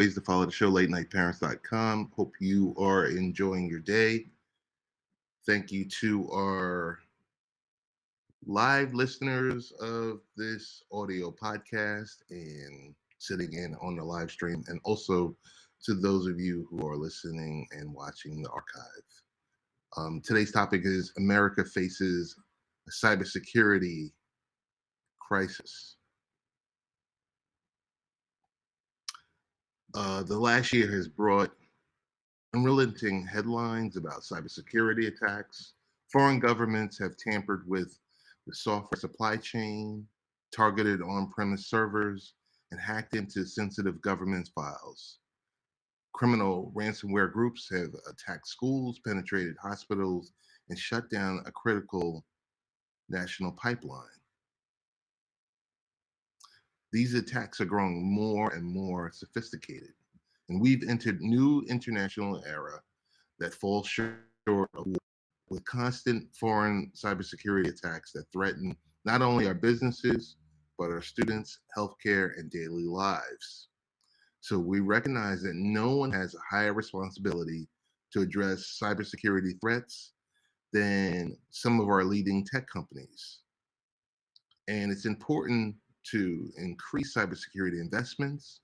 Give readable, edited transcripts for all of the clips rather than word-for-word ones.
Ways to follow the show, latenightparents.com. Hope you are enjoying your day. Thank you to our live listeners of this audio podcast and sitting in on the live stream, and also to those of you who are listening and watching the archive. Today's topic is America faces a cybersecurity crisis. The last year has brought unrelenting headlines about cybersecurity attacks. Foreign governments have tampered with the software supply chain, targeted on-premise servers, and hacked into sensitive government files. Criminal ransomware groups have attacked schools, penetrated hospitals, and shut down a critical national pipeline. These attacks are growing more and more sophisticated, and we've entered new international era that falls short of war, with constant foreign cybersecurity attacks that threaten not only our businesses, but our students, healthcare, and daily lives. So we recognize that no one has a higher responsibility to address cybersecurity threats than some of our leading tech companies. And it's important to increase cybersecurity investments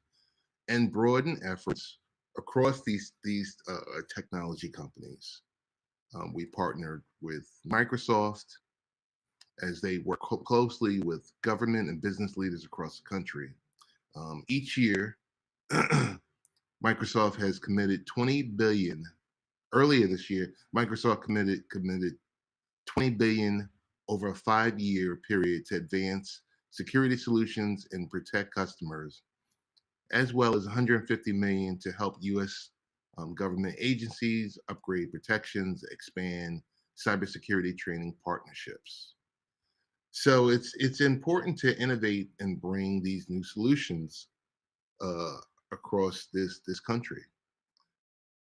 and broaden efforts across these technology companies. We partnered with Microsoft as they work closely with government and business leaders across the country. Each year, Microsoft has committed 20 billion. Earlier this year, Microsoft committed 20 billion over a 5-year period to advance security solutions and protect customers, as well as 150 million to help U.S. Government agencies upgrade protections, expand cybersecurity training partnerships. So it's important to innovate and bring these new solutions uh, across this country.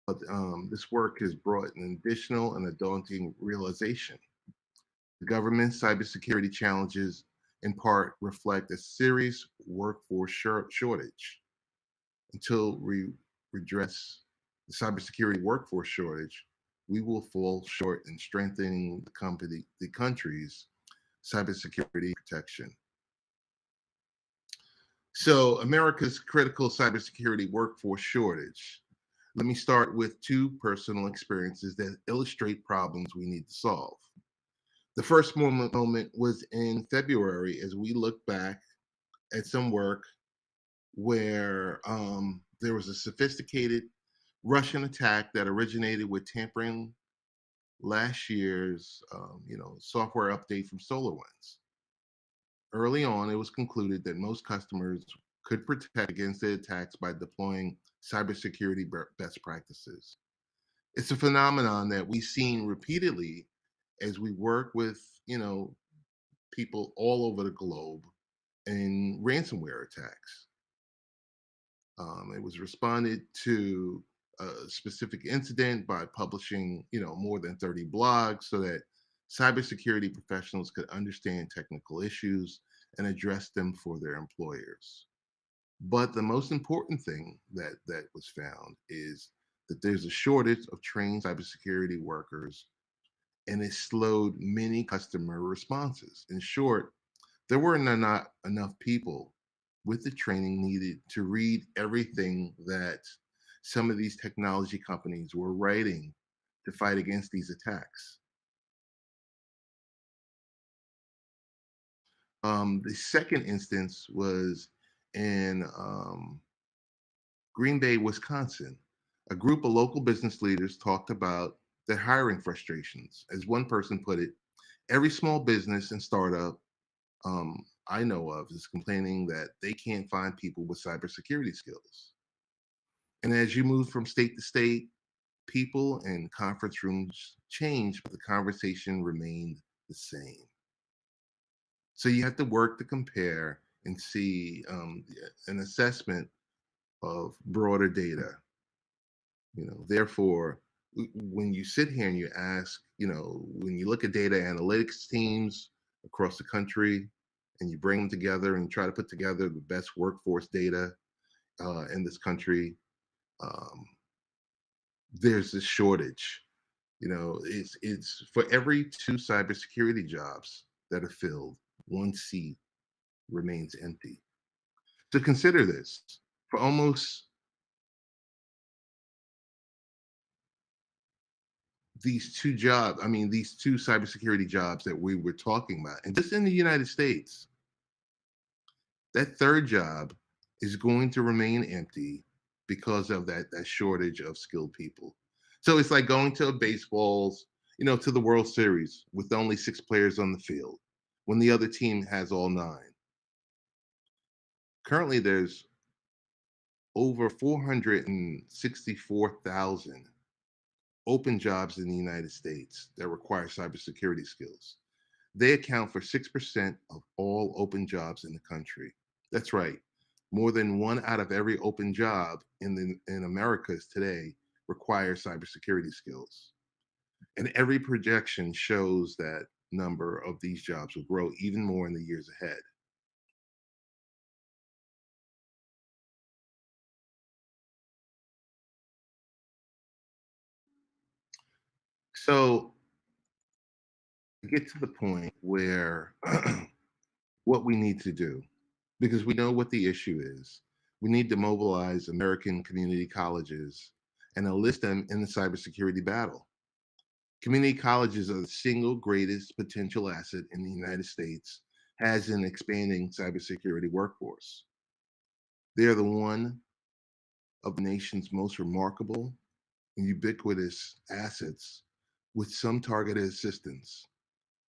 But this work has brought an additional and a daunting realization. The government's cybersecurity challenges, in part, reflect a serious workforce shortage. Until we redress the cybersecurity workforce shortage, we will fall short in strengthening the country's cybersecurity protection. So, America's critical cybersecurity workforce shortage. Let me start with two personal experiences that illustrate problems we need to solve. The first moment was in February as we look back at some work where there was a sophisticated Russian attack that originated with tampering last year's software update from SolarWinds. Early on, it was concluded that most customers could protect against the attacks by deploying cybersecurity best practices. It's a phenomenon that we've seen repeatedly as we work with, people all over the globe in ransomware attacks. It was responded to a specific incident by publishing, more than 30 blogs so that cybersecurity professionals could understand technical issues and address them for their employers. But the most important thing that was found is that there's a shortage of trained cybersecurity workers, and it slowed many customer responses. In short, there were not enough people with the training needed to read everything that some of these technology companies were writing to fight against these attacks. The second instance was in Green Bay, Wisconsin. A group of local business leaders talked about their hiring frustrations. As one person put it, every small business and startup I know of is complaining that they can't find people with cybersecurity skills. And as you move from state to state, people and conference rooms change, but the conversation remained the same. So you have to work to compare and see an assessment of broader data. Therefore, when you sit here and you ask, when you look at data analytics teams across the country and you bring them together and try to put together the best workforce data in this country, um, there's this shortage. It's for every two cybersecurity jobs that are filled, one seat remains empty. So consider this: for almost these two cybersecurity jobs that we were talking about, and just in the United States, that third job is going to remain empty because of that shortage of skilled people. So it's like going to a to the World Series with only six players on the field when the other team has all nine. Currently, there's over 464,000 open jobs in the United States that require cybersecurity skills. They account for 6% of all open jobs in the country. That's right. More than one out of every open job in Americas today requires cybersecurity skills. And every projection shows that number of these jobs will grow even more in the years ahead. So get to the point where what we need to do, because we know what the issue is. We need to mobilize American community colleges and enlist them in the cybersecurity battle. Community colleges are the single greatest potential asset in the United States has an expanding cybersecurity workforce. They are the one of the nation's most remarkable and ubiquitous assets with some targeted assistance.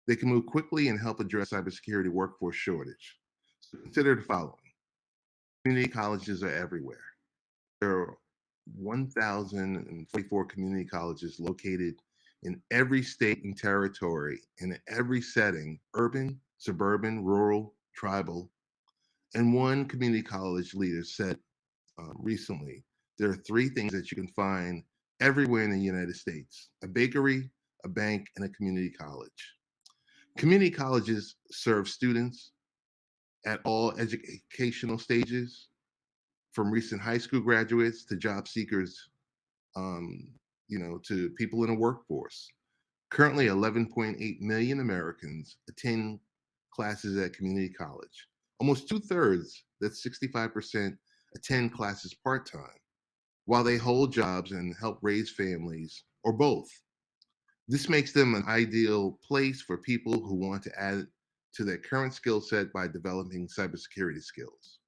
They can move quickly and help address cybersecurity workforce shortage. So consider the following. Community colleges are everywhere. There are 1,044 community colleges located in every state and territory in every setting: urban, suburban, rural, tribal. And one community college leader said recently there are three things that you can find everywhere in the United States: a bakery, a bank, and a community college. Community colleges serve students at all educational stages, from recent high school graduates to job seekers, um, to people in the workforce. Currently, 11.8 million Americans attend classes at community college. Almost two-thirds, that's 65%, attend classes part-time while they hold jobs and help raise families, or both. This makes them an ideal place for people who want to add to their current skill set by developing cybersecurity skills.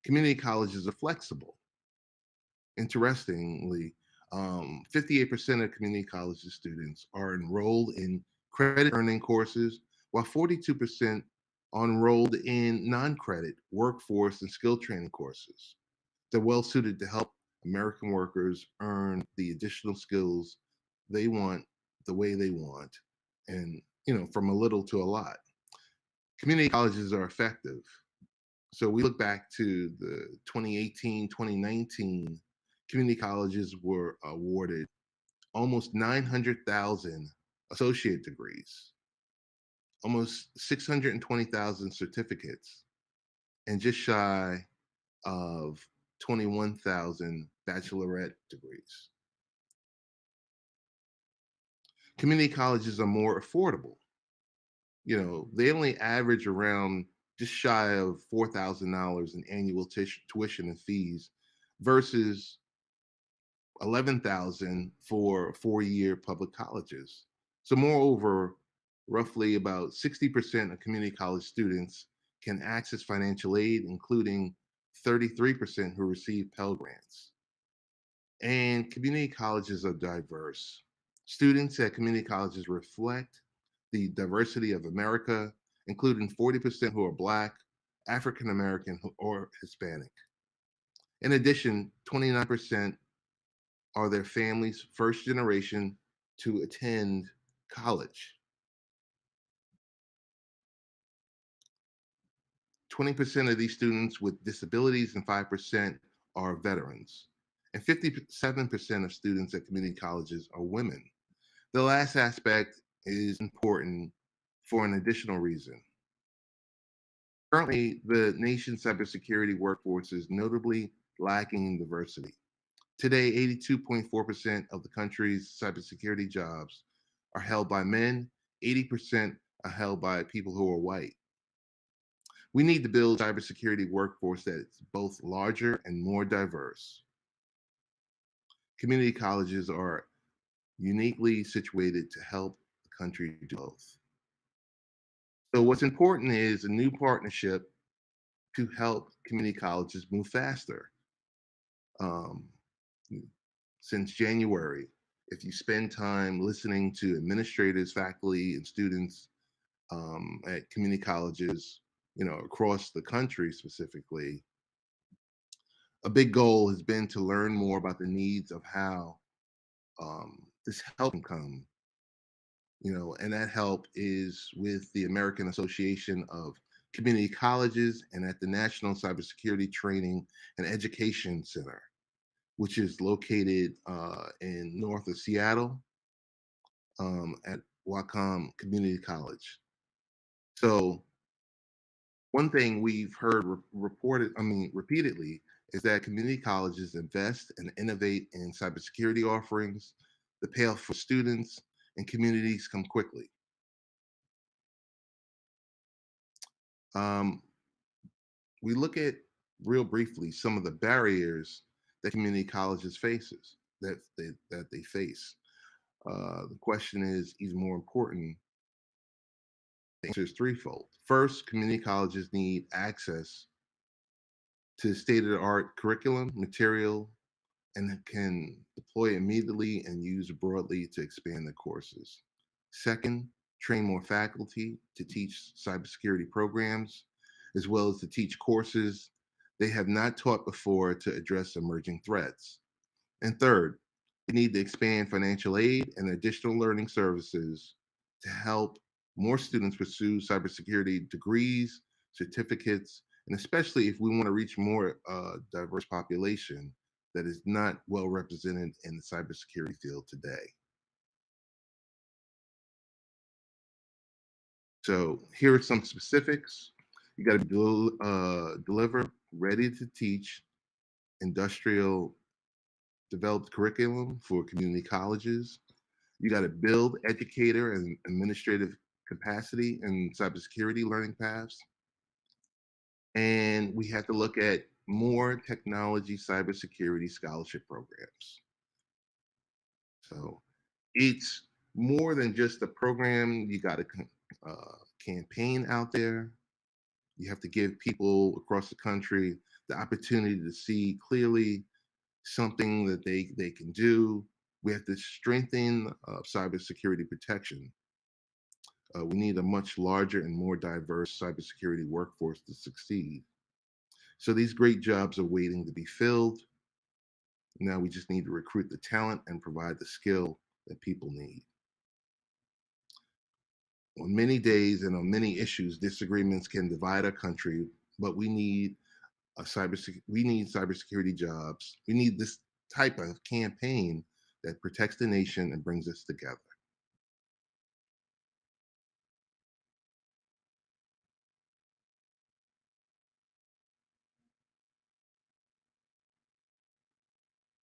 Community colleges are flexible. Interestingly, 58% of community college students are enrolled in credit earning courses, while 42% are enrolled in non credit workforce and skill training courses. They're well suited to help American workers earn the additional skills they want the way they want, and from a little to a lot. Community colleges are effective. So we look back to the 2018, 2019, community colleges were awarded almost 900,000 associate degrees, almost 620,000 certificates, and just shy of 21,000 bachelorette degrees. Community colleges are more affordable. They only average around just shy of $4,000 in annual tuition and fees versus 11,000 for 4-year public colleges. So moreover, roughly about 60% of community college students can access financial aid, including 33% who receive Pell Grants. And community colleges are diverse. Students at community colleges reflect the diversity of America, including 40% who are Black, African American, or Hispanic. In addition, 29% are their family's first generation to attend college. 20% of these students with disabilities and 5% are veterans. And 57% of students at community colleges are women. The last aspect is important for an additional reason. Currently, the nation's cybersecurity workforce is notably lacking in diversity. Today, 82.4% of the country's cybersecurity jobs are held by men, 80% are held by people who are white. We need to build a cybersecurity workforce that's both larger and more diverse. Community colleges are uniquely situated to help the country do both. So, what's important is a new partnership to help community colleges move faster. Um, since January, if you spend time listening to administrators, faculty, and students at community colleges, across the country specifically, a big goal has been to learn more about the needs of how this help can come. And that help is with the American Association of Community Colleges and at the National Cybersecurity Training and Education Center, which is located in north of Seattle at Wacom Community College. So one thing we've heard repeatedly, is that community colleges invest and innovate in cybersecurity offerings. The payoff for students and communities come quickly. Um, we look at real briefly some of the barriers that community colleges faces that they face. The question is even more important. The answer is threefold. First, community colleges need access to state-of-the-art curriculum, material, and can deploy immediately and use broadly to expand the courses. Second, train more faculty to teach cybersecurity programs, as well as to teach courses they have not taught before to address emerging threats. And third, we need to expand financial aid and additional learning services to help more students pursue cybersecurity degrees, certificates, and especially if we want to reach more diverse population that is not well represented in the cybersecurity field today. So here are some specifics. You got to deliver ready to teach industrial developed curriculum for community colleges. You got to build educator and administrative capacity in cybersecurity learning paths. And we have to look at more technology cybersecurity scholarship programs. So it's more than just a program. You got a campaign out there. You have to give people across the country the opportunity to see clearly something that they can do. We have to strengthen cybersecurity protection. We need a much larger and more diverse cybersecurity workforce to succeed. So these great jobs are waiting to be filled. Now we just need to recruit the talent and provide the skill that people need. On many days and on many issues, disagreements can divide our country, but we need cybersecurity jobs. We need this type of campaign that protects the nation and brings us together.